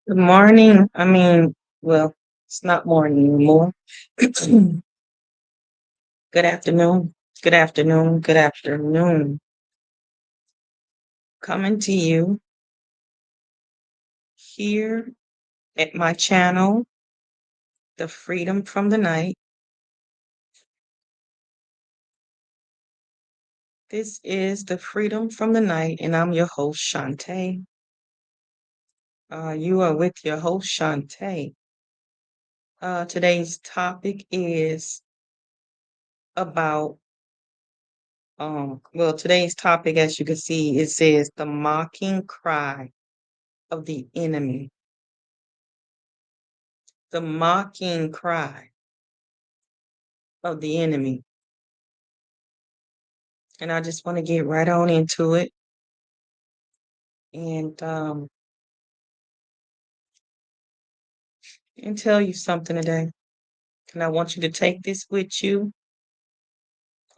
Good morning. Well, it's not morning anymore. Good afternoon. Good afternoon. Good afternoon. Coming to you here at my channel, The Freedom from the Night. This is The Freedom from the Night, and I'm your host, Shantae. You are with your host, Shantae. Today's topic is about today's topic, as you can see, it says the mocking cry of the enemy. The mocking cry of the enemy. And I just want to get right on into it and um and tell you something today. And I want you to take this with you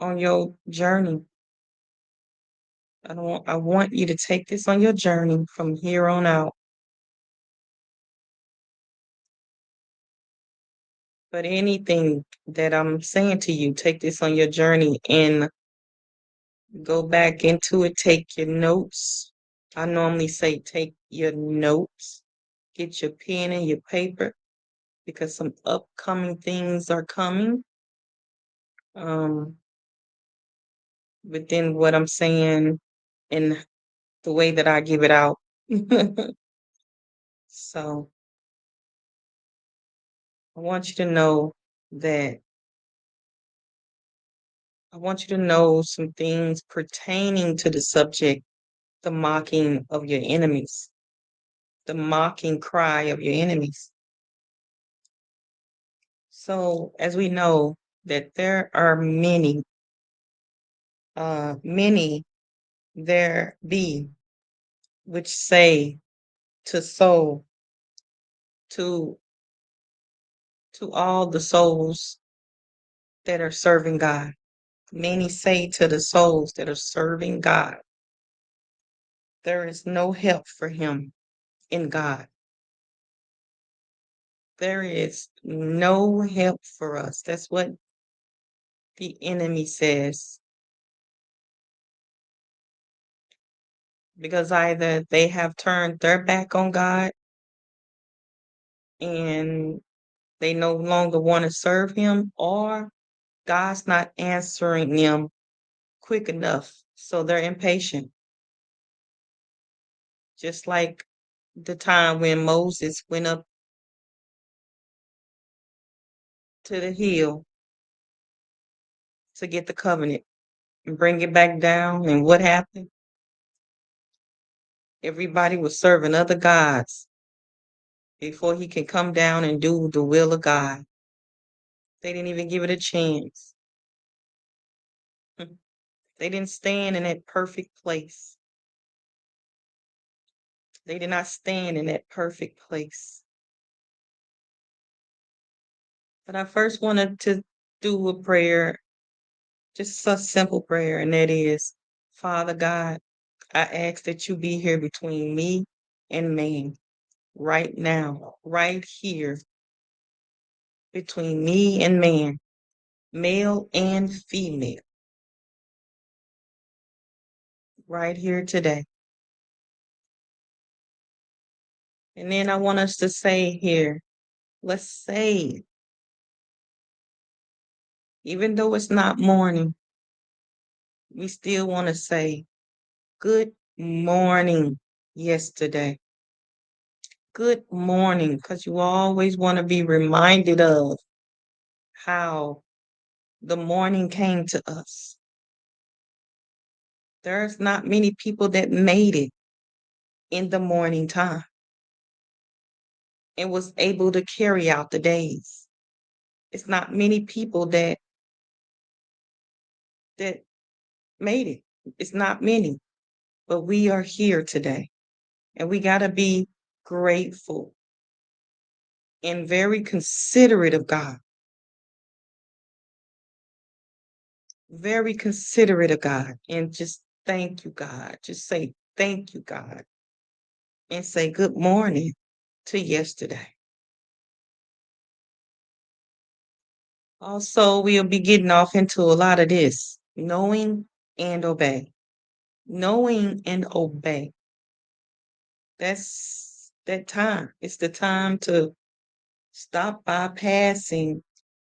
on your journey. I want you to take this on your journey from here on out. But anything that I'm saying to you, take this on your journey and go back into it. Take your notes. I normally say take your notes. Get your pen and your paper because some upcoming things are coming. Um, within what I'm saying and the way that I give it out. So I want you to know that I want you to know some things pertaining to the subject, the mocking of your enemies, the mocking cry of your enemies. So as we know that there are many there be which say to soul to all the souls that are serving God. Many say to the souls that are serving God, there is no help for him in God. There is no help for us. That's what the enemy says. Because either they have turned their back on God and they no longer want to serve him, or God's not answering them quick enough. So they're impatient. Just like the time when Moses went up to the hill to get the covenant and bring it back down. And what happened? Everybody was serving other gods before he could come down and do the will of God. They didn't even give it a chance. They didn't stand in that perfect place. They did not stand in that perfect place. But I first wanted to do a prayer, just a simple prayer, and that is, Father God, I ask that you be here between me and man right now, right here between me and man, male and female, right here today. And then I want us to say here, let's say, even though it's not morning, we still want to say, good morning yesterday. Good morning, because you always want to be reminded of how the morning came to us. There's not many people that made it in the morning time and was able to carry out the days. It's not many people that made it. It's not many, but we are here today, and we got to be grateful and very considerate of God. Very considerate of God, and just thank you, God. Just say thank you, God, and say good morning. to yesterday. Also, we'll be getting off into a lot of this knowing and obey. Knowing and obey. That's that time. It's the time to stop bypassing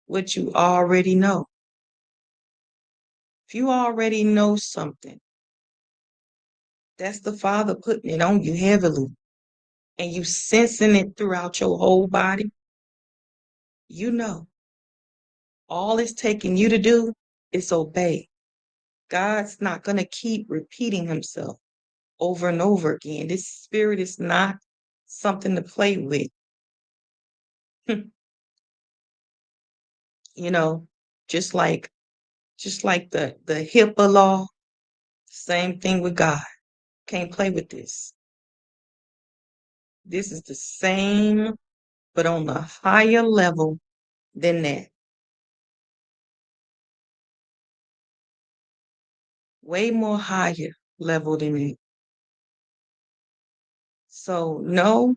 what you already know. If you already know something, that's the Father putting it on you heavily, and you sensing it throughout your whole body. You know, all it's taking you to do is obey. God's not going to keep repeating himself over and over again. This spirit is not something to play with. You know, just like the HIPAA law, same thing with God. Can't play with this. This is the same, but on a higher level than that. Way more higher level than that. So know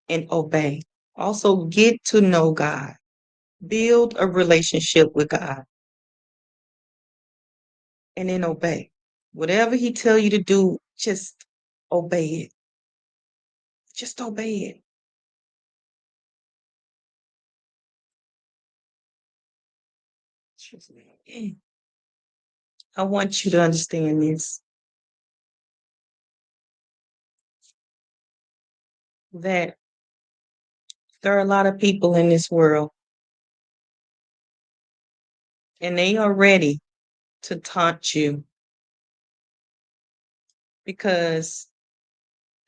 and obey. Also get to know God. Build a relationship with God. And then obey. Whatever he tell you to do, just obey it. Just obey it. I want you to understand this, that there are a lot of people in this world, and they are ready to taunt you because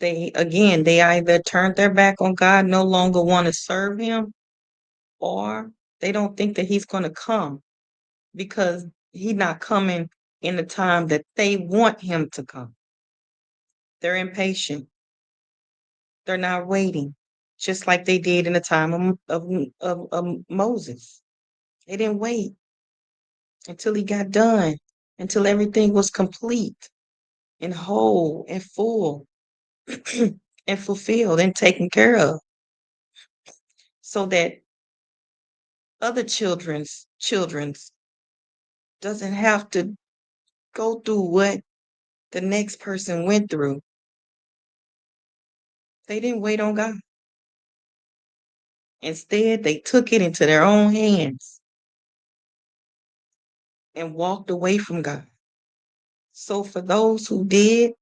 they either turned their back on God, no longer want to serve him, or they don't think that he's going to come because he's not coming in the time that they want him to come. They're impatient. They're not waiting, just like they did in the time of Moses. They didn't wait until he got done, until everything was complete and whole and full and fulfilled and taken care of, so that other children's doesn't have to go through what the next person went through. They didn't wait on God. Instead, they took it into their own hands and walked away from God. So for those who did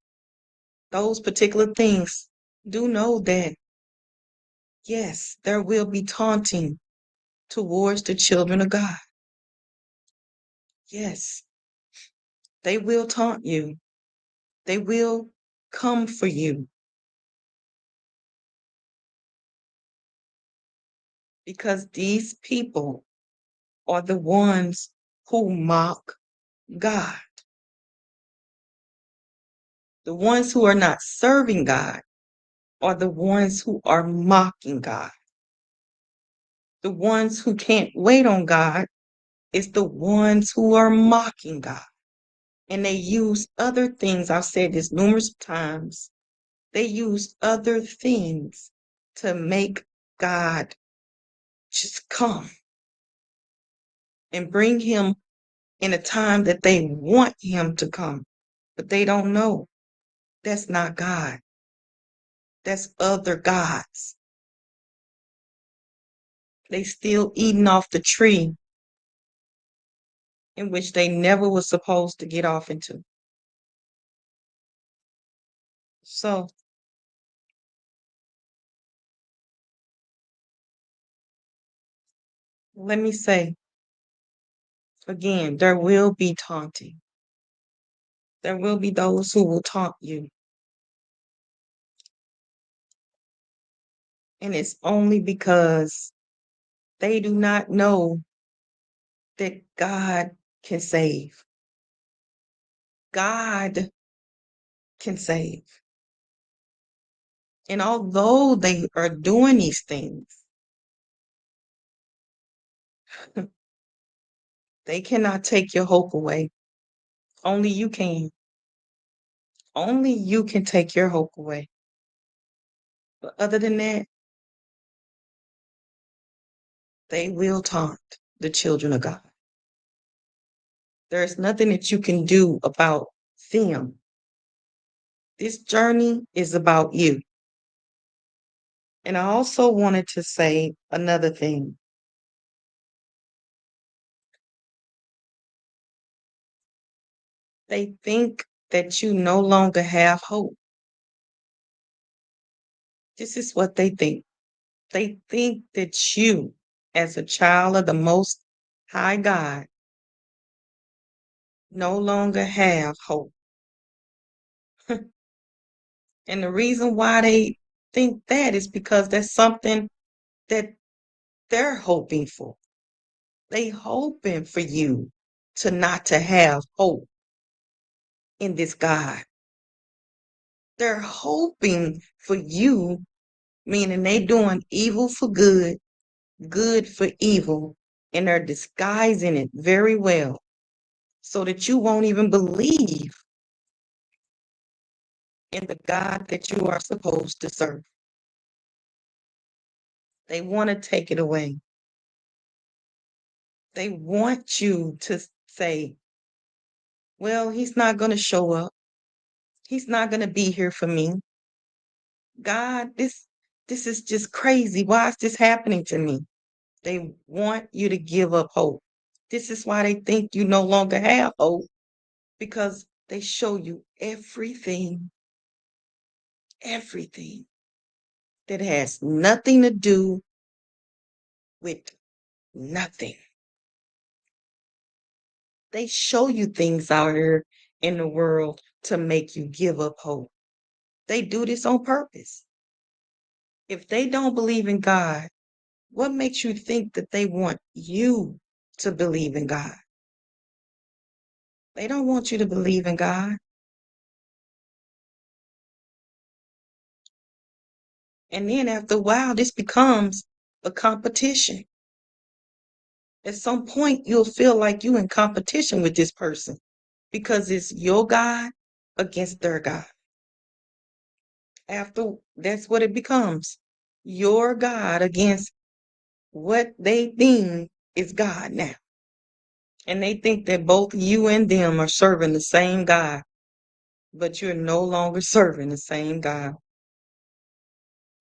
those particular things, do know that, yes, there will be taunting towards the children of God. Yes, they will taunt you. They will come for you because these people are the ones who mock God. The ones who are not serving God are the ones who are mocking God. The ones who can't wait on God is the ones who are mocking God. And they use other things. I've said this numerous times. They use other things to make God just come and bring him in a time that they want him to come. But they don't know. That's not God. That's other gods. They still eating off the tree in which they never was supposed to get off into. So let me say again, there will be taunting. There will be those who will taunt you. And it's only because they do not know that God can save. God can save. And although they are doing these things, they cannot take your hope away. Only you can. Only you can take your hope away. But other than that, They will taunt the children of God. There's nothing that you can do about them. This journey is about you. And I also wanted to say another thing. They think that you no longer have hope. This is what they think. They think that you, as a child of the Most High God, no longer have hope. And the reason why they think that is because that's something that they're hoping for. They hoping for you to not to have hope in this God. They're hoping for you, meaning they doing evil for good, good for evil, and they're disguising it very well so that you won't even believe in the God that you are supposed to serve. They want to take it away. They want you to say, well, he's not going to show up. He's not going to be here for me. God, this is just crazy. Why is this happening to me? They want you to give up hope. This is why they think you no longer have hope, because they show you everything that has nothing to do with nothing. They show you things out here in the world to make you give up hope. They do this on purpose. If they don't believe in God, what makes you think that they want you to believe in God? They don't want you to believe in God. And then after a while, this becomes a competition. At some point, you'll feel like you're in competition with this person because it's your God against their God. After that's what it becomes, your God against what they deem is God now. And they think that both you and them are serving the same God, but you're no longer serving the same God.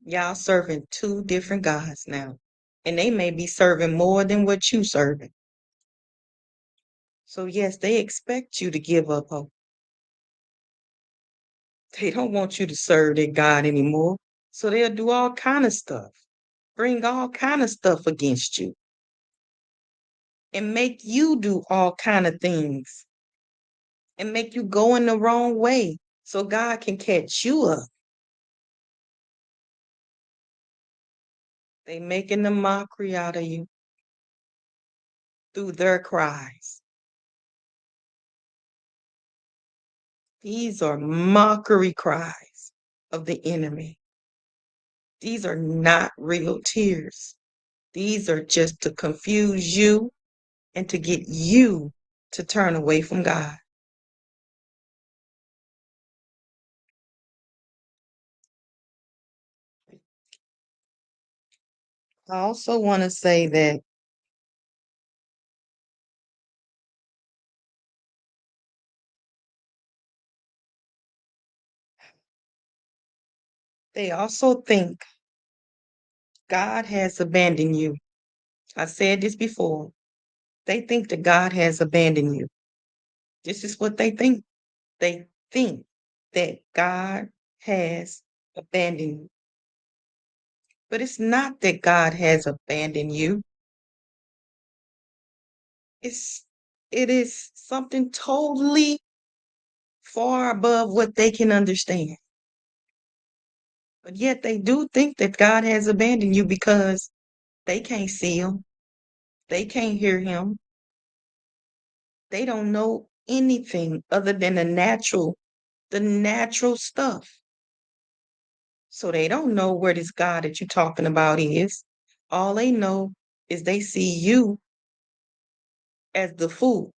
Y'all serving two different gods now. And they may be serving more than what you serving. So yes, they expect you to give up hope. They don't want you to serve their God anymore. So they'll do all kind of stuff, bring all kind of stuff against you, and make you do all kind of things, and make you go in the wrong way so God can catch you up. They making the mockery out of you through their cries. These are mockery cries of the enemy. These are not real tears. These are just to confuse you and to get you to turn away from God. I also want to say that they also think God has abandoned you. I said this before. They think that God has abandoned you. This is what they think. They think that God has abandoned you. But it's not that God has abandoned you. It's it is something totally far above what they can understand. But yet they do think that God has abandoned you because they can't see him. They can't hear him. They don't know anything other than the natural stuff. So they don't know where this God that you're talking about is. All they know is they see you as the fool.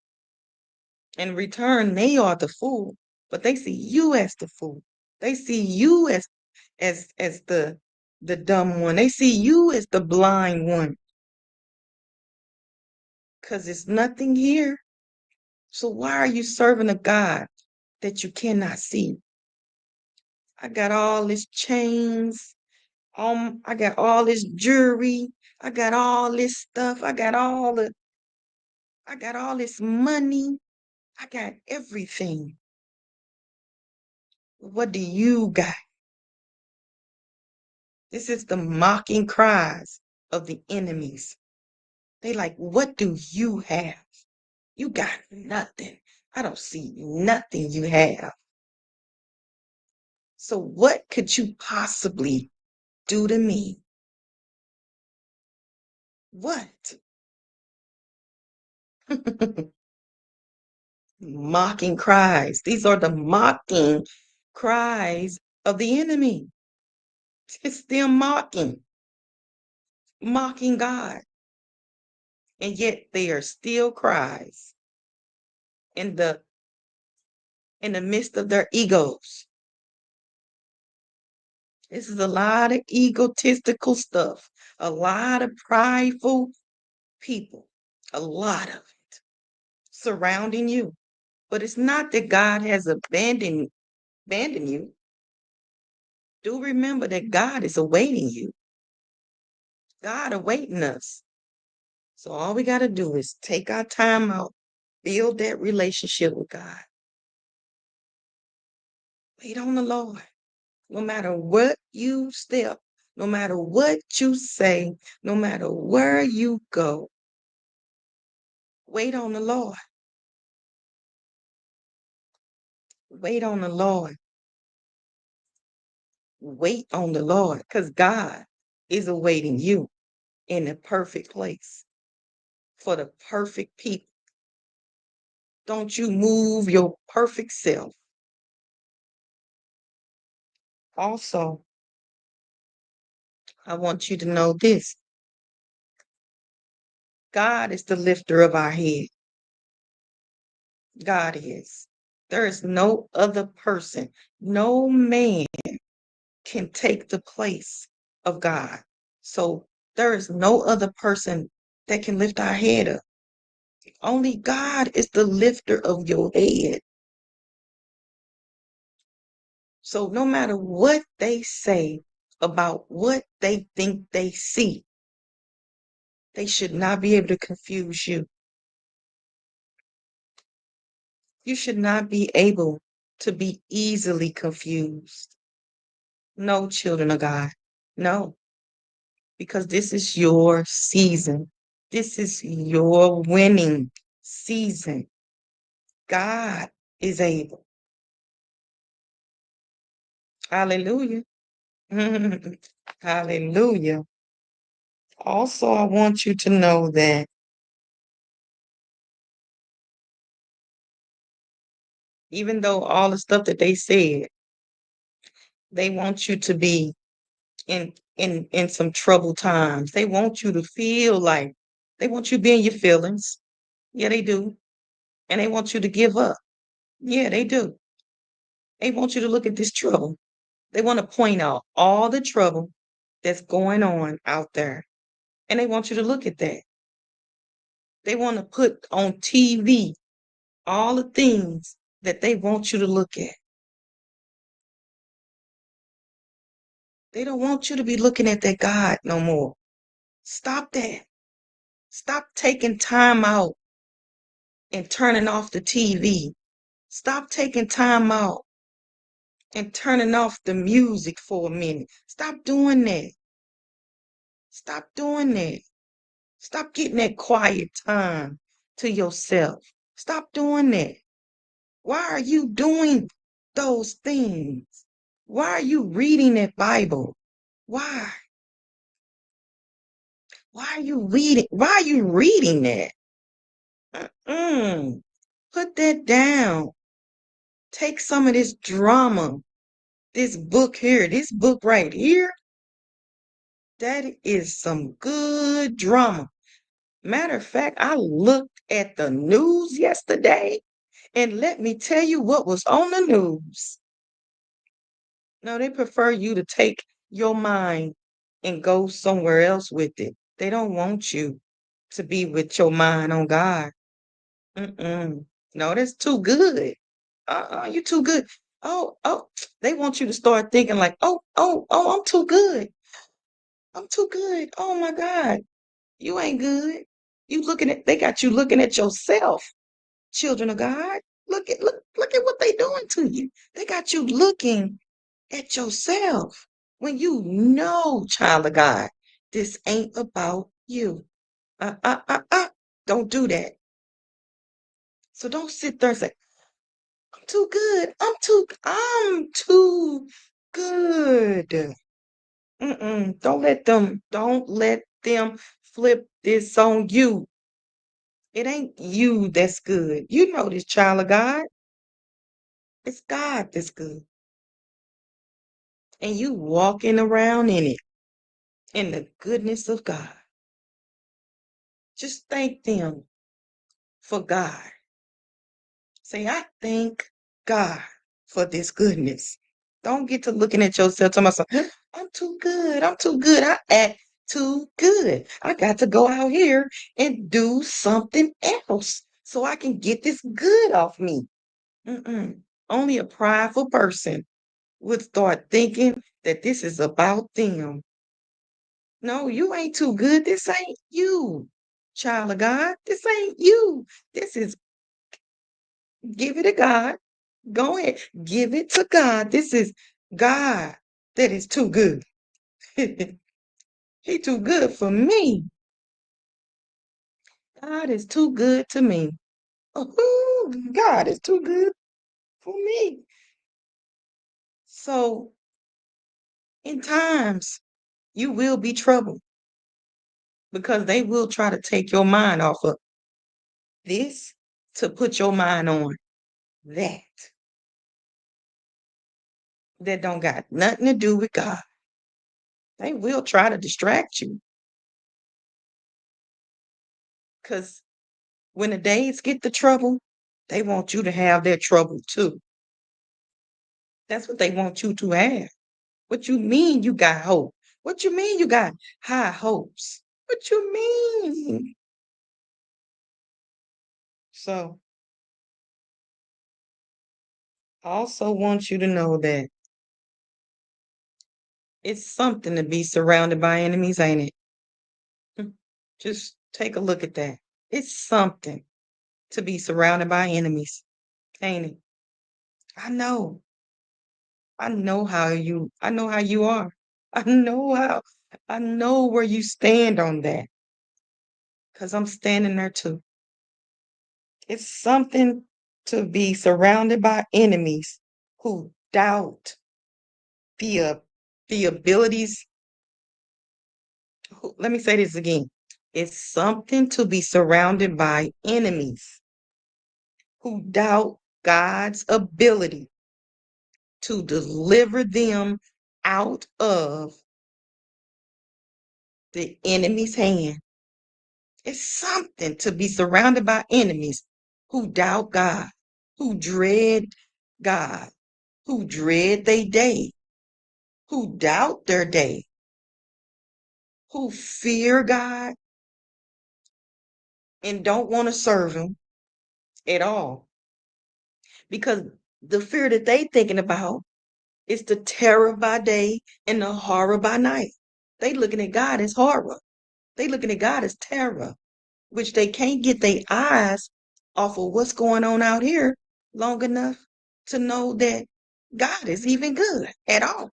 In return, they are the fool, but they see you as the fool. They see you as the dumb one. They see you as the blind one. because there's nothing here. So why are you serving a God that you cannot see? I got all these chains. I got all this jewelry. I got all this stuff. I got all this money. I got everything. What do you got? This is the mocking cries of the enemies. They like, what do you have? You got nothing. I don't see nothing you have. So what could you possibly do to me? What? Mocking cries. These are the mocking cries of the enemy. It's them mocking God. And yet they are still cries in the midst of their egos. This is a lot of egotistical stuff, a lot of prideful people, a lot of it surrounding you. But it's not that God has abandoned you. Do remember that God is awaiting you. God awaiting us. So all we got to do is take our time out, build that relationship with God. Wait on the Lord. No matter what you step, no matter what you say, no matter where you go, wait on the Lord. Wait on the Lord. Wait on the Lord because God is awaiting you in the perfect place for the perfect people. Don't you move your perfect self. Also, I want you to know this. God is the lifter of our head. God is. There is no other person, no man can take the place of God. So there is no other person that can lift our head up. Only God is the lifter of your head. So no matter what they say about what they think they see, they should not be able to confuse you. You should not be able to be easily confused. No, children of God. No, because this is your season. This is your winning season. God is able. Hallelujah. Hallelujah. Also, I want you to know that even though all the stuff that they said, they want you to be in some troubled times. They want you to feel like they want you to be in your feelings. Yeah, they do. And they want you to give up. Yeah, they do. They want you to look at this trouble. They want to point out all the trouble that's going on out there. And they want you to look at that. They want to put on TV all the things that they want you to look at. They don't want you to be looking at that God no more. Stop that. Stop taking time out and turning off the TV. Stop taking time out and turning off the music for a minute. Stop doing that. Stop doing that. Stop getting that quiet time to yourself. Stop doing that. Why are you doing those things? Why are you reading that Bible? Why? Why are you reading? Why are you reading that? Put that down. Take some of this drama. This book here, this book right here, that is some good drama. Matter of fact, I looked at the news yesterday, and let me tell you what was on the news. No, they prefer you to take your mind and go somewhere else with it. They don't want you to be with your mind on God. Mm-mm. No, that's too good. You too good. Oh, they want you to start thinking like, oh, I'm too good. I'm too good. Oh my God. You ain't good. They got you looking at yourself, children of God. Look at what they doing to you. They got you looking at yourself when you know, child of God, this ain't about you. Uh, uh, uh, uh. Don't do that. So don't sit there and say, I'm too good. I'm too good. Mm-mm. Don't let them flip this on you. It ain't you that's good. You know this, child of God. It's God that's good. And you walking around in it, in the goodness of God. Just thank them for God. Say, I thank God for this goodness. Don't get to looking at yourself to myself. I'm too good. I'm too good. I act too good. I got to go out here and do something else so I can get this good off me. Mm-mm. Only a prideful person would start thinking that this is about them. No, you ain't too good. This ain't you, child of God. This ain't you. This is give it to God. Go ahead, give it to God. This is God that is too good. He too good for me. God is too good to me. Oh, God is too good for me. So, in times, you will be troubled because they will try to take your mind off of this to put your mind on that that don't got nothing to do with God. They will try to distract you because when the days get the trouble, they want you to have their trouble too. That's what they want you to have. What you mean you got hope? What you mean you got high hopes? What you mean? So I also want you to know that it's something to be surrounded by enemies, ain't it? Hmm. Just take a look at that. It's something to be surrounded by enemies, ain't it? I know. I know how you are. I know where you stand on that because I'm standing there too. It's something to be surrounded by enemies who doubt the uh, the abilities. Let me say this again. It's something to be surrounded by enemies who doubt God's ability to deliver them out of the enemy's hand. It's something to be surrounded by enemies who doubt God, who dread God, who dread their day, who doubt their day, who fear God and don't want to serve him at all. Because the fear that they thinking about is the terror by day and the horror by night. They looking at God as horror. They looking at God as terror, which they can't get their eyes off of what's going on out here long enough to know that God is even good at all.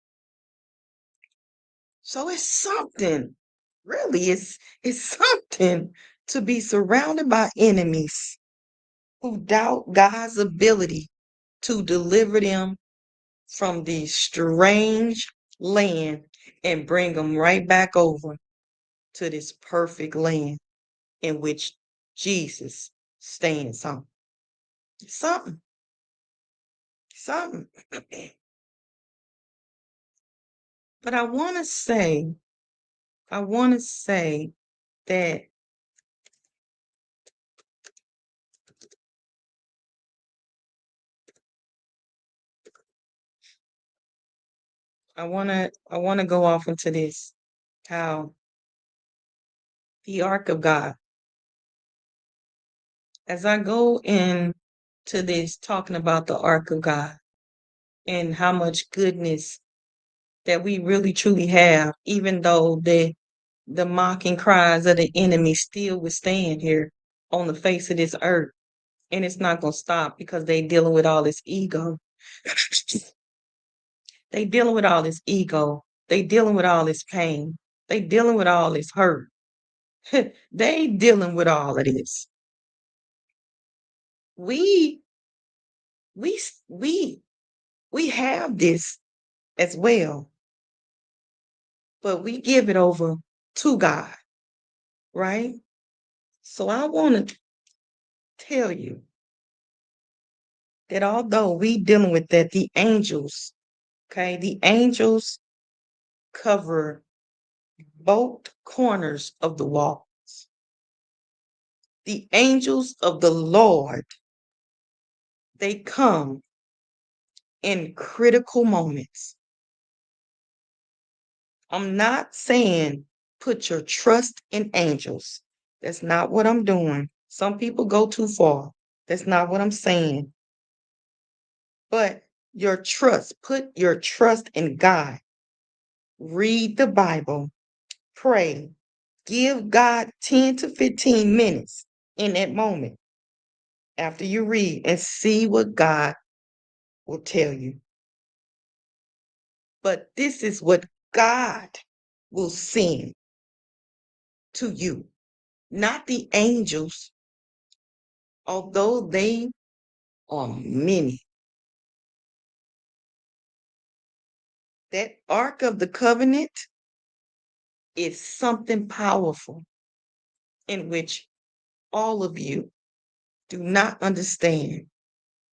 So it's something, really, it's something to be surrounded by enemies who doubt God's ability to deliver them from this strange land and bring them right back over to this perfect land in which Jesus stands on. Something, something. But I want to say that I want to go off into this how the ark of God. As I go into this talking about the ark of God and how much goodness that we really truly have, even though the mocking cries of the enemy still would stand here on the face of this earth. And it's not gonna stop because they dealing with all this ego. They dealing with all this ego. They dealing with all this pain. They dealing with all this hurt. They dealing with all of this. We we we we have this as well, but we give it over to God, right? So I want to tell you that although we dealing with that, the angels, okay, the angels cover both corners of the walls. The angels of the Lord, they come in critical moments. I'm not saying put your trust in angels. That's not what I'm doing. Some people go too far. That's not what I'm saying. But put your trust in God. Read the Bible, pray, give God 10 to 15 minutes in that moment after you read and see what God will tell you. But this is what God will send to you, not the angels, although they are many. That Ark of the Covenant is something powerful in which all of you do not understand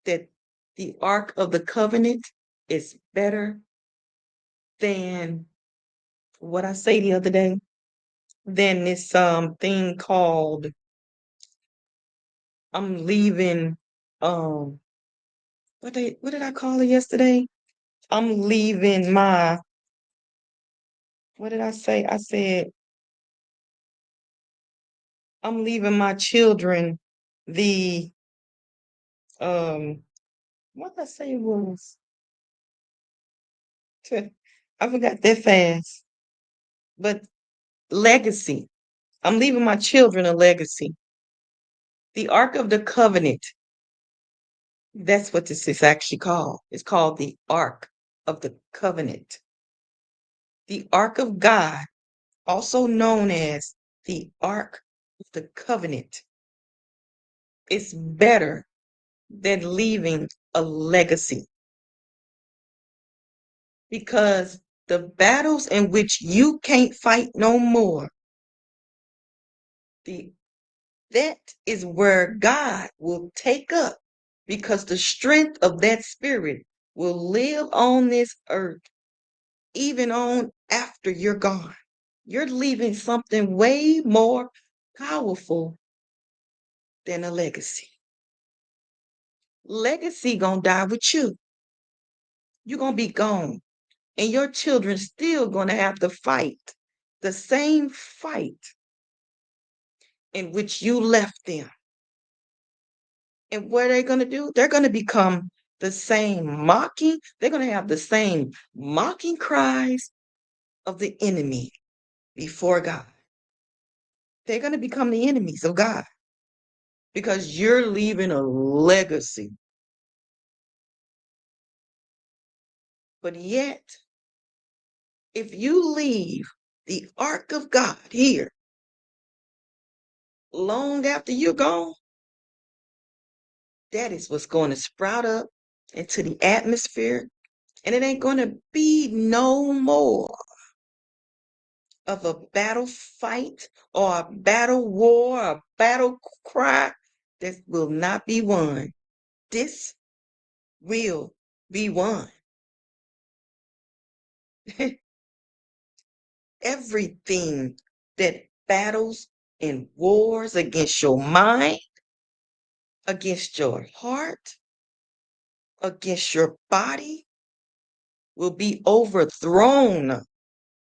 that the Ark of the Covenant is better than what I say the other day, than this thing called I'm leaving what did I call it yesterday? I'm leaving my what did I say? I said I'm leaving my children the um what did I say it was? I forgot that fast. But legacy. I'm leaving my children a legacy. The Ark of the Covenant. That's what this is actually called. It's called the Ark of the Covenant. The Ark of God, also known as the Ark of the Covenant, is better than leaving a legacy because the battles in which you can't fight no more, the that is where God will take up because the strength of that spirit will live on this earth, even on after you're gone. You're leaving something way more powerful than a legacy. Legacy gonna die with you. You're gonna be gone. And your children still gonna have to fight the same fight in which you left them. And what are they going to do? They're going to become the same mocking, they're going to have the same mocking cries of the enemy before God. They're going to become the enemies of God because you're leaving a legacy. But yet, if you leave the ark of God here long after you're gone, that is what's going to sprout up into the atmosphere, and it ain't going to be no more of a battle fight or a battle war, a battle cry that will not be won. This will be won. Everything that battles and wars against your mind, against your heart, against your body will be overthrown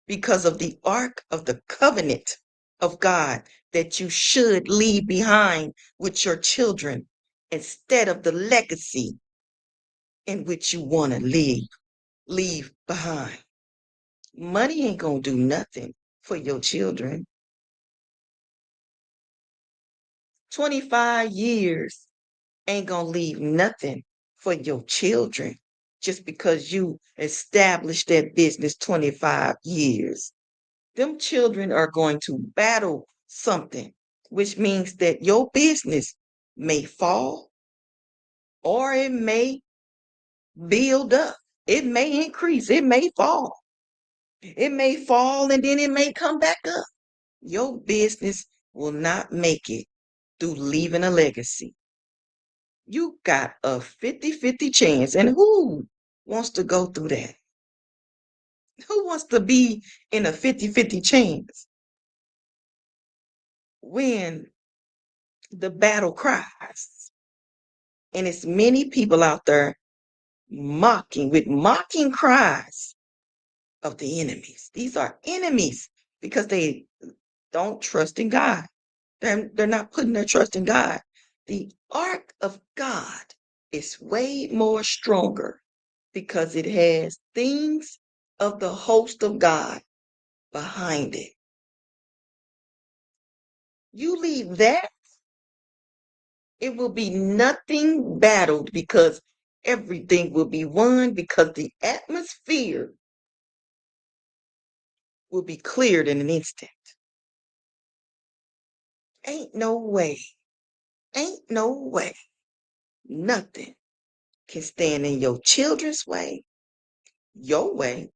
because of the Ark of the Covenant. of God that you should leave behind with your children instead of the legacy in which you want to leave behind. Money ain't going to do nothing for your children. 25 years ain't going to leave nothing for your children just because you established that business 25 years. Them children are going to battle something, which means that your business may fall or it may build up. It may increase. It may fall. It may fall and then it may come back up. Your business will not make it through leaving a legacy. You got a 50-50 chance. And who wants to go through that? Who wants to be in a 50-50 chance when the battle cries? And it's many people out there mocking with mocking cries of the enemies. These are enemies because they don't trust in God. They're not putting their trust in God. The ark of God is way more stronger because it has things of the host of God behind it. You leave that, it will be nothing battled because everything will be won because the atmosphere will be cleared in an instant. Ain't no way, ain't no way, nothing can stand in your children's way, your way,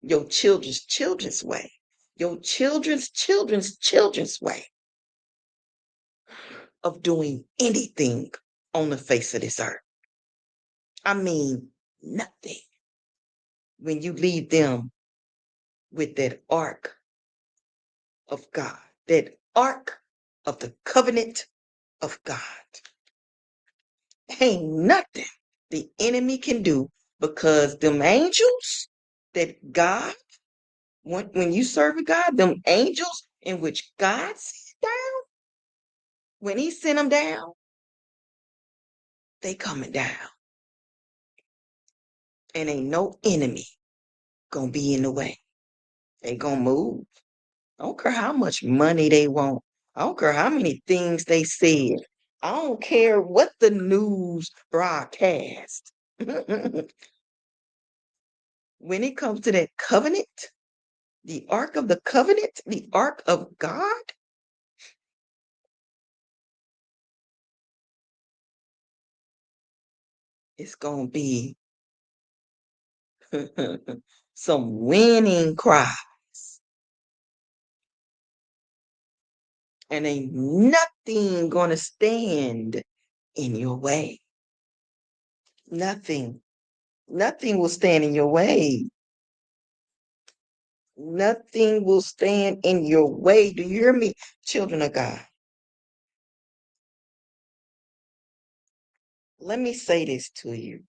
your children's children's way, your children's children's children's way of doing anything on the face of this earth. I mean, nothing. When you leave them with that ark of God, that ark of the covenant of God, ain't nothing the enemy can do because them angels that God, when you serve a God, them angels in which God sent down, when he sent them down, they coming down. And ain't no enemy gonna be in the way. They gonna move. I don't care how much money they want. I don't care how many things they said. I don't care what the news broadcast. When it comes to that covenant, the Ark of the Covenant, the Ark of God, it's going to be some winning cries. And ain't nothing going to stand in your way. Nothing. Nothing will stand in your way. Nothing will stand in your way. Do you hear me, children of God? Let me say this to you.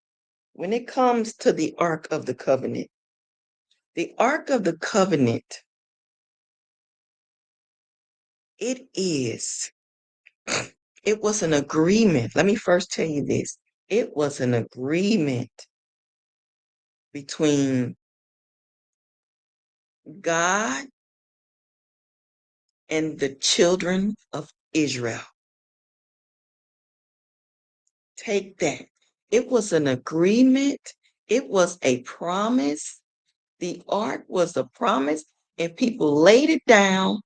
When it comes to the Ark of the Covenant, the Ark of the Covenant, it is, it was an agreement. Let me first tell you this. It was an agreement between God and the children of Israel. Take that. It was an agreement. It was a promise. The ark was a promise, and people laid it down,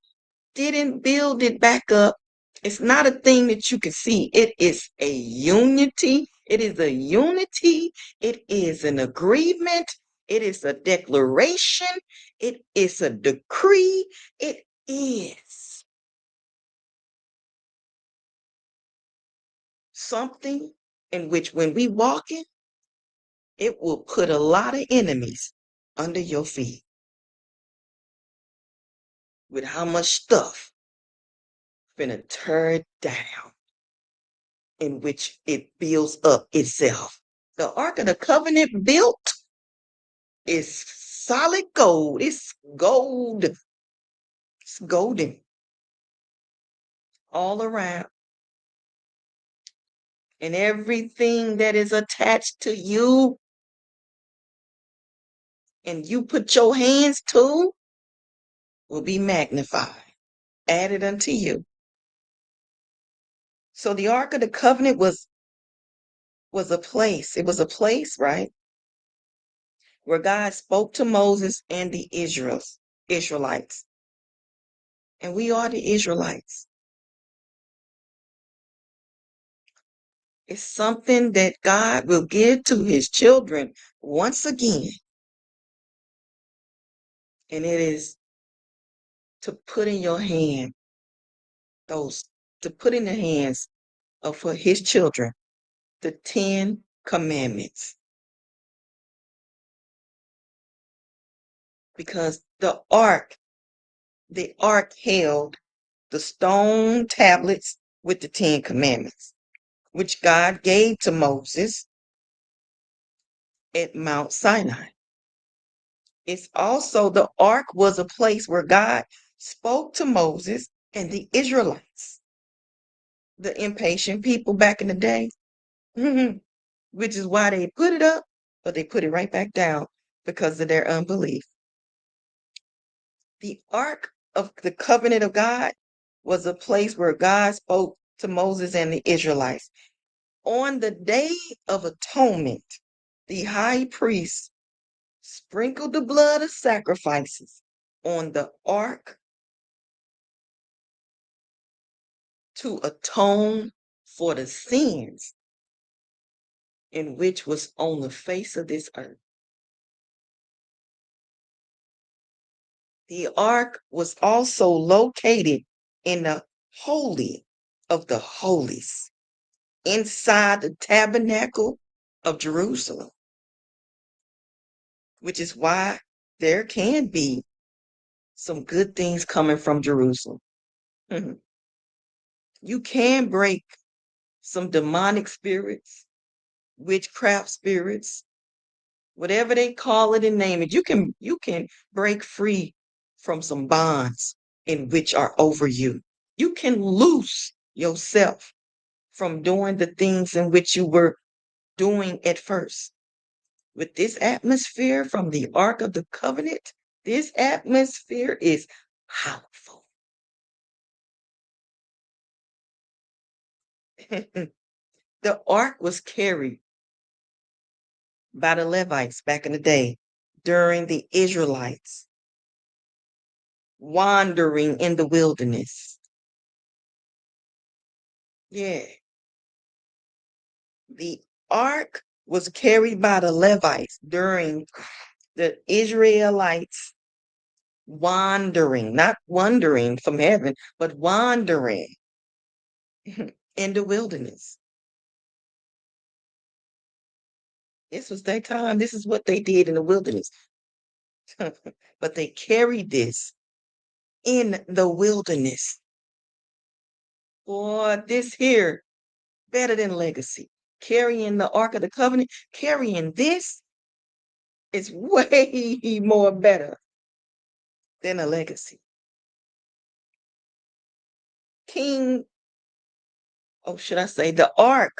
didn't build it back up. It's not a thing that you can see. It is a unity. It is a unity. It is an agreement. It is a declaration. It is a decree. It is something in which when we walk in, it will put a lot of enemies under your feet with how much stuff finna tear it down in which it builds up itself. The Ark of the Covenant built is solid gold. It's gold. It's golden. all around, and everything that is attached to you and you put your hands to will be magnified, added unto you. So the Ark of the Covenant was a place. It was a place, right, where God spoke to Moses and the Israelites. And we are the Israelites. It's something that God will give to his children once again. And it is to put in your hand those, to put in the hands of for his children, the 10 commandments. Because the ark held the stone tablets with the 10 commandments, which God gave to Moses at Mount Sinai. It's also, the ark was a place where God spoke to Moses and the Israelites, the impatient people back in the day, which is why they put it up, but they put it right back down because of their unbelief. The ark of the covenant of God was a place where God spoke to Moses and the Israelites. On the Day of Atonement, the high priest sprinkled the blood of sacrifices on the ark to atone for the sins in which was on the face of this earth. The ark was also located in the Holy of the Holies, inside the tabernacle of Jerusalem, which is why there can be some good things coming from Jerusalem. Mhm. You can break some demonic spirits, witchcraft spirits, whatever they call it and name it. You can break free from some bonds in which are over you. You can loose yourself from doing the things in which you were doing at first. With this atmosphere from the Ark of the Covenant, this atmosphere is powerful. The ark was carried by the Levites back in the day during the Israelites wandering in the wilderness. Yeah, the ark was carried by the Levites during the Israelites wandering, not wandering from heaven, but wandering in the wilderness. This was their time. This is what they did in the wilderness. But they carried this in the wilderness. Boy, this here, better than legacy. Carrying the Ark of the Covenant, carrying this is way more better than a legacy. King, oh, should I say, the Ark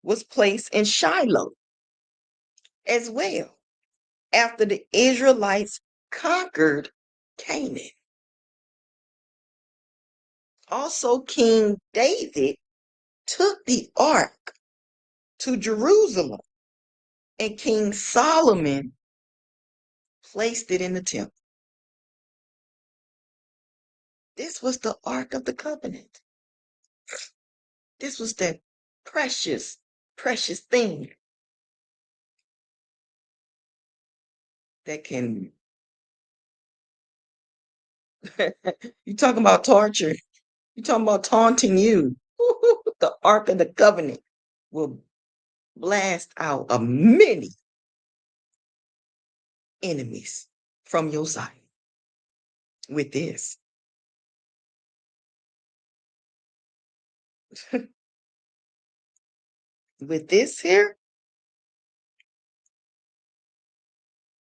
was placed in Shiloh as well after the Israelites conquered Canaan. Also, King David took the ark to Jerusalem, and King Solomon placed it in the temple. This was the Ark of the Covenant. This was that precious, precious thing that can. You talking about torture? You talking about taunting you? The Ark of the Covenant will blast out a many enemies from your side with this. With this here,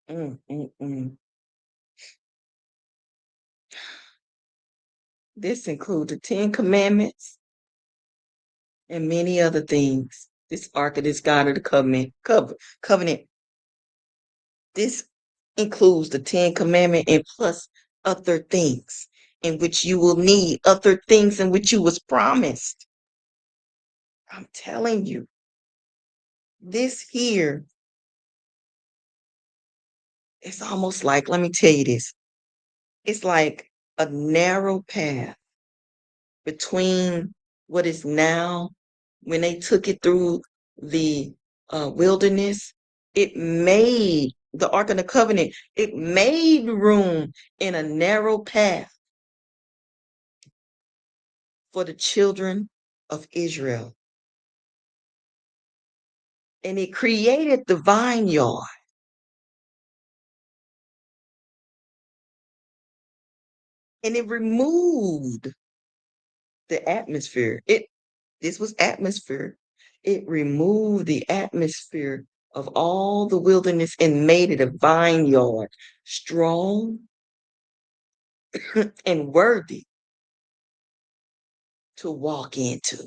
mm, mm, mm. This includes the Ten Commandments and many other things. This Ark of this God of the covenant. This includes the Ten Commandments and plus other things in which you will need, other things in which you was promised. I'm telling you, this here, it's almost like, let me tell you this, it's like a narrow path between what is now, when they took it through the wilderness, it made the Ark of the Covenant, it made room in a narrow path for the children of Israel. And it created the vineyard. And it removed the atmosphere. This was atmosphere. It removed the atmosphere of all the wilderness and made it a vineyard, strong and worthy to walk into.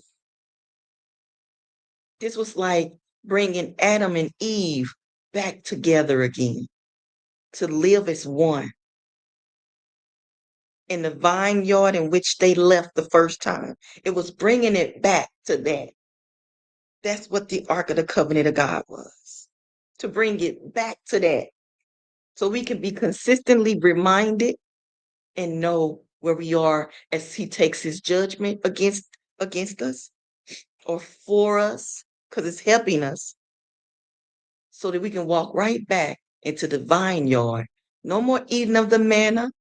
This was like bringing Adam and Eve back together again to live as one in the vineyard in which they left the first time. It was bringing it back to that. That's what the Ark of the Covenant of God was, to bring it back to that. So we can be consistently reminded and know where we are as he takes his judgment against us or for us, because it's helping us so that we can walk right back into the vineyard. No more eating of the manna,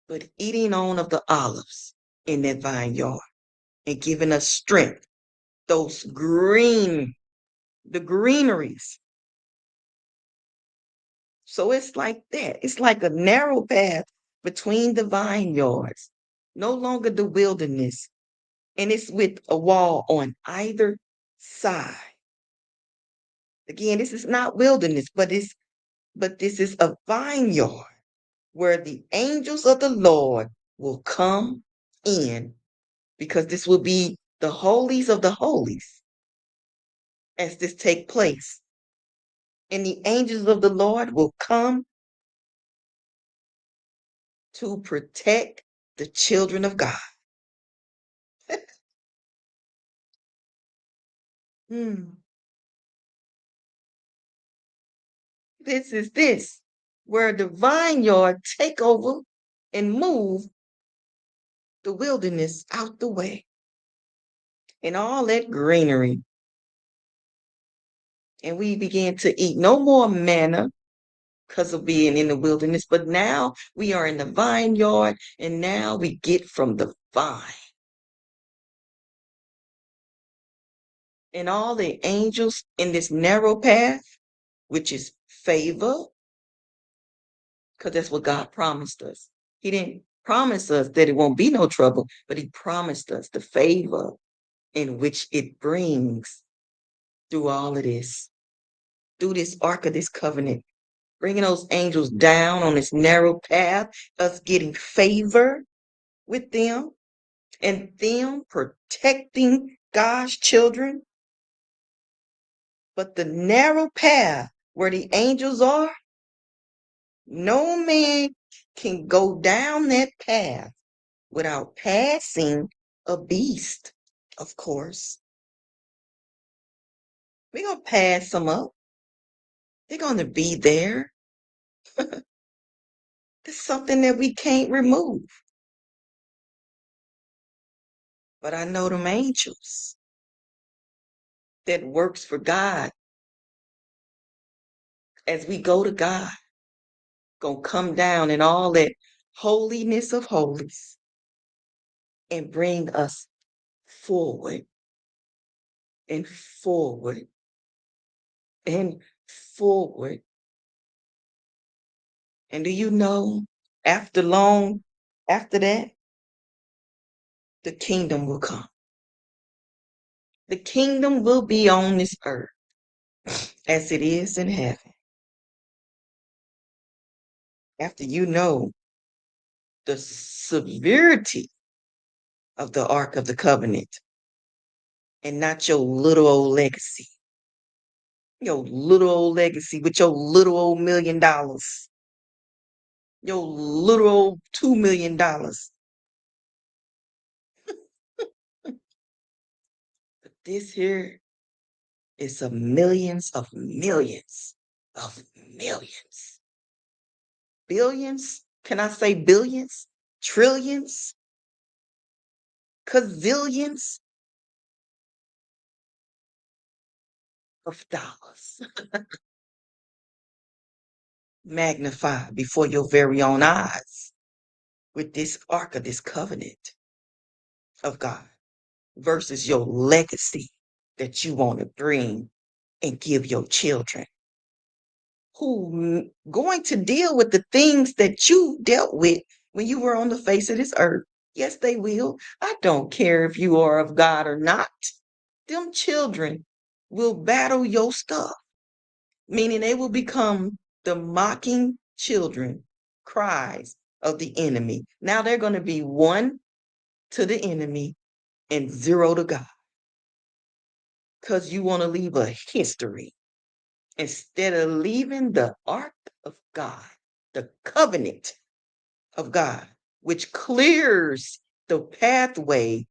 but eating on of the olives in that vineyard and giving us strength. Those the greeneries. So it's like that. It's like a narrow path between the vineyards, no longer the wilderness. And it's with a wall on either side. Again, this is not wilderness, but this is a vineyard where the angels of the Lord will come in, because this will be the holies of the holies as this take place. And the angels of the Lord will come to protect the children of God. Hmm. This where the vineyard take over and move the wilderness out the way and all that greenery. And we began to eat no more manna because of being in the wilderness, but now we are in the vineyard and now we get from the vine. And all the angels in this narrow path, which is favor, because that's what God promised us. He didn't promise us that it won't be no trouble, but he promised us the favor in which it brings through all of this, through this ark of this covenant, bringing those angels down on this narrow path, us getting favor with them and them protecting God's children. But the narrow path where the angels are, no man can go down that path without passing a beast, of course. We're going to pass them up. They're going to be there. It's something that we can't remove. But I know them angels that works for God as we go to God, gonna come down in all that holiness of holies and bring us forward and forward and forward. And do you know, after after that, the kingdom will come. The kingdom will be on this earth as it is in heaven. After you know the severity of the Ark of the Covenant and not your little old legacy. Your little old legacy with your little old $1 million. Your little old $2 million. But this here is a millions of millions of millions. Billions? Can I say billions? Trillions? Gazillions of dollars magnified before your very own eyes with this ark of this covenant of God versus your legacy that you want to bring and give your children who going to deal with the things that you dealt with when you were on the face of this earth. Yes, they will. I don't care if you are of God or not. Them children will battle your stuff, meaning they will become the mocking children cries of the enemy. Now they're going to be 1 to the enemy and 0 to God because you want to leave a history instead of leaving the ark of God, the covenant of God, which clears the pathway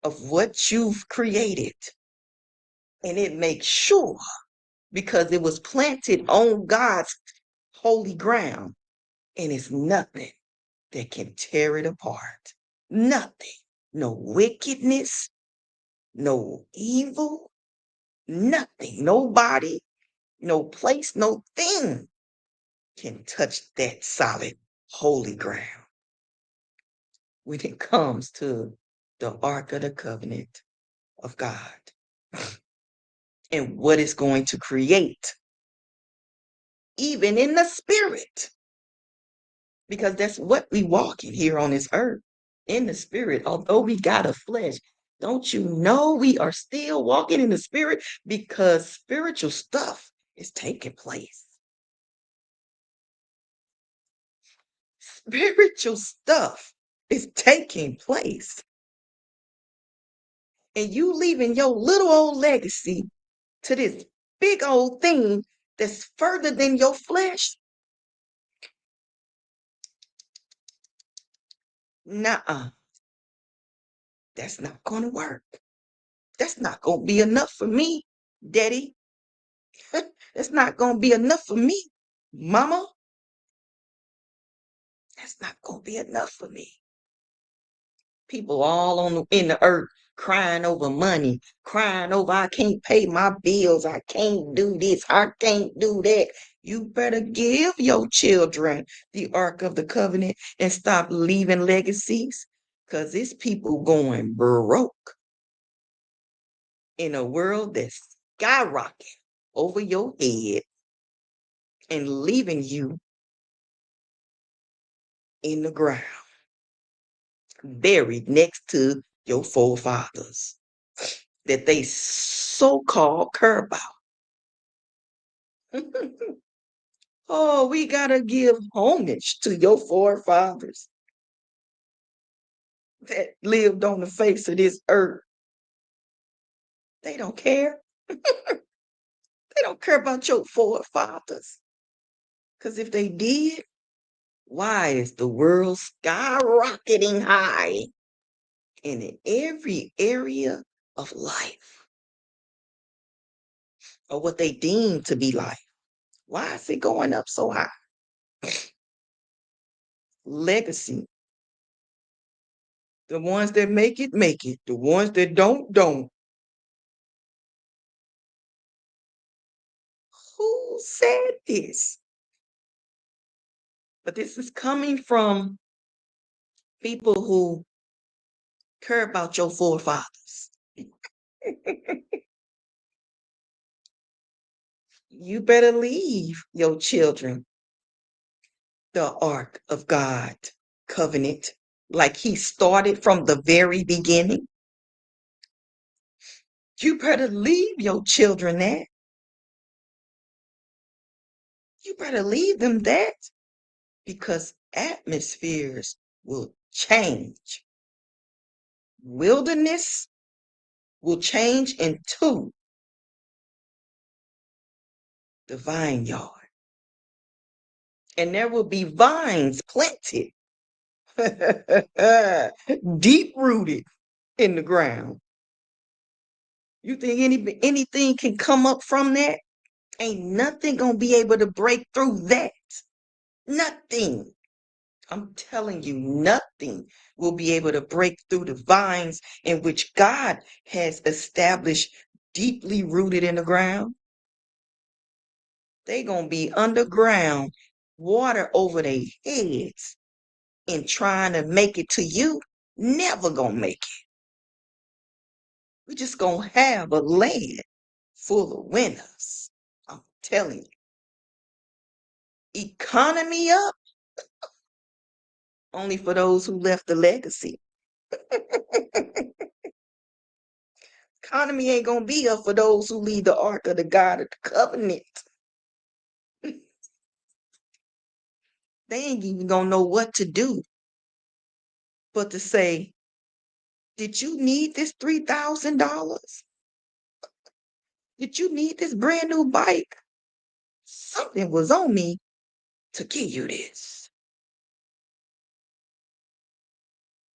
of what you've created. And it makes sure, because it was planted on God's holy ground, and it's nothing that can tear it apart. Nothing. No wickedness, no evil, nothing. Nobody, no place, no thing can touch that solid, holy ground when it comes to the Ark of the Covenant of God and what it's going to create, even in the spirit, because that's what we walk in here on this earth, in the spirit. Although we got a flesh, don't you know we are still walking in the spirit because spiritual stuff is taking place. Spiritual stuff is taking place. And you leaving your little old legacy to this big old thing that's further than your flesh. Nuh-uh. That's not going to work. That's not going to be enough for me, Daddy. That's not going to be enough for me, Mama. That's not going to be enough for me. People all in the earth crying over money, crying over I can't pay my bills, I can't do this, I can't do that. You better give your children the Ark of the Covenant and stop leaving legacies, because it's people going broke in a world that's skyrocketing over your head and leaving you in the ground, buried next to your forefathers that they so-called care about. Oh, we gotta give homage to your forefathers that lived on the face of this earth. They don't care. They don't care about your forefathers. Because if they did, why is the world skyrocketing high in every area of life or what they deem to be life? Why is it going up so high? Legacy. The ones that make it, make it. The ones that don't, don't. Who said this? But this is coming from people who care about your forefathers. You better leave your children the ark of God covenant like he started from the very beginning. You better leave your children that. You better leave them that, because atmospheres will change. Wilderness will change into the vineyard. And there will be vines planted, deep rooted in the ground. You think anything can come up from that? Ain't nothing gonna be able to break through that. Nothing. I'm telling you, nothing will be able to break through the vines in which God has established deeply rooted in the ground. They gonna be underground, water over their heads, and trying to make it to you, never gonna make it. We just gonna have a land full of winners. I'm telling you. Economy up, only for those who left the legacy. Economy ain't gonna be up for those who lead the ark of the God of the covenant. They ain't even gonna know what to do but to say, did you need this $3,000? Did you need this brand new bike? Something was on me to give you this.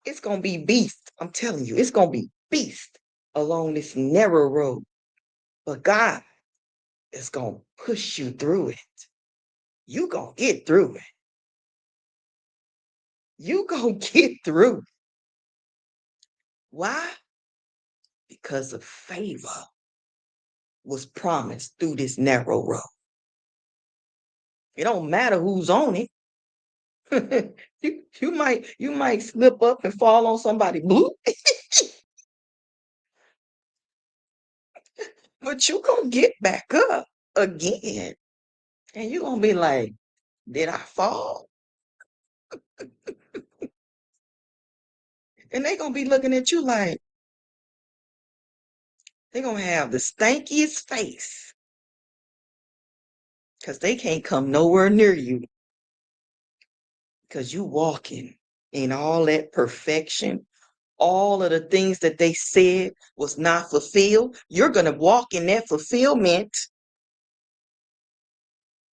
It's gonna be beast. I'm telling you, it's gonna be beast along this narrow road. But God is gonna push you through it. You gonna get through it. You gonna get through. Why? Because of favor was promised through this narrow road. It don't matter who's on it. you might slip up and fall on somebody, bloop, but you gonna get back up again, and you gonna be like, "Did I fall?" And they gonna be looking at you like they gonna have the stankiest face because they can't come nowhere near you because you walking in all that perfection. All of the things that they said was not fulfilled, you're going to walk in that fulfillment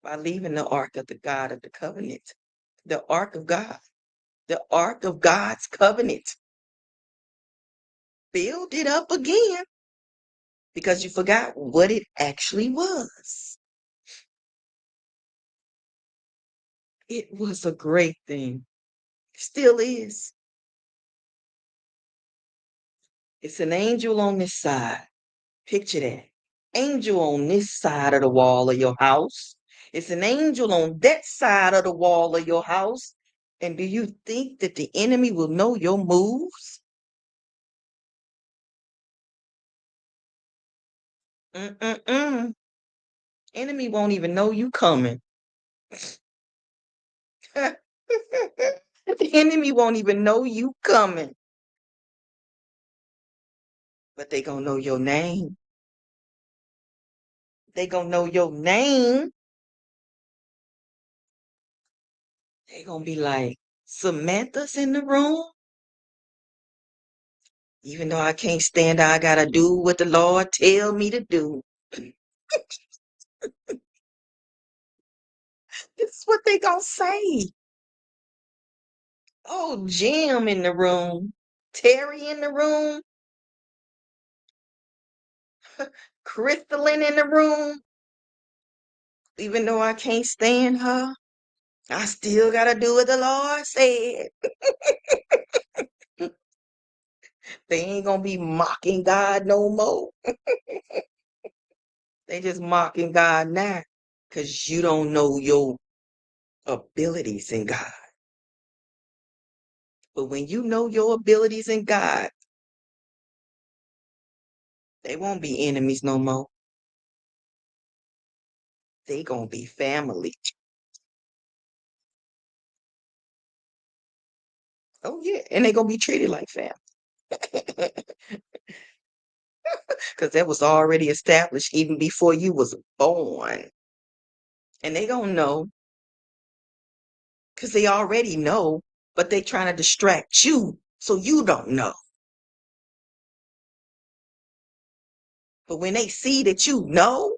by leaving the ark of the God of the covenant, the ark of God, the ark of God's covenant. Build it up again because you forgot what it actually was. It was a great thing. Still is. It's an angel on this side. Picture that. Angel on this side of the wall of your house. It's an angel on that side of the wall of your house. And do you think that the enemy will know your moves? Mm-mm-mm. Enemy won't even know you coming. The enemy won't even know you coming. But they gonna know your name. They gonna know your name. They gonna be like, Samantha's in the room? Even though I can't stand I gotta do what the Lord tell me to do. This is what they gonna say. Oh, Jim in the room. Terry in the room. Crystalline in the room. Even though I can't stand her, I still gotta do what the Lord said. They ain't gonna be mocking God no more. They just mocking God now because you don't know your abilities in God. But when you know your abilities in God, they won't be enemies no more. They gonna be family. Oh yeah, and they gonna be treated like family. Because that was already established even before you was born. And they gonna know because they already know. but they trying to distract you so you don't know. But when they see that you know,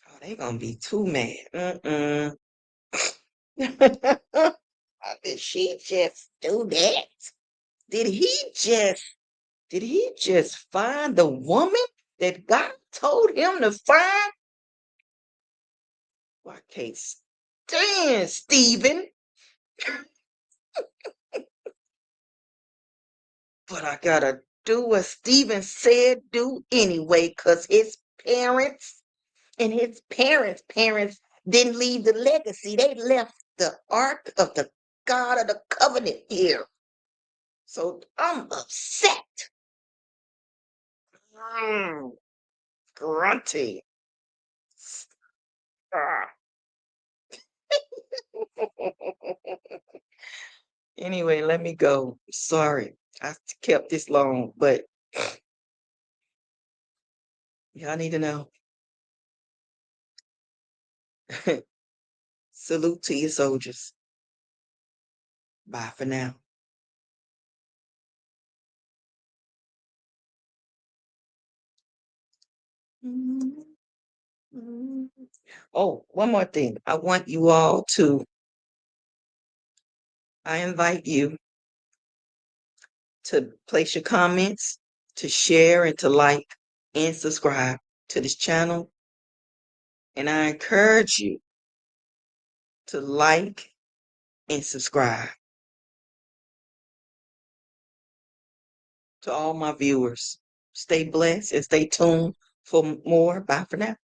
oh, they gonna be too mad. Mm-mm. How did she just do that? Did he just did he just find the woman that God told him to find? Well, I can't stand Stephen, but I gotta do what Stephen said do anyway, cause his parents and his parents' didn't leave the legacy. They left the ark of the God of the covenant here. So I'm upset. Mm, grunty. Ah. Anyway, let me go. Sorry I kept this long, but y'all need to know. Salute to your soldiers. Bye for now. Oh, one more thing. I want you all to, I invite you to place your comments, to share, and to like and subscribe to this channel. And I encourage you to like and subscribe to all my viewers. Stay blessed and stay tuned for more. Bye for now.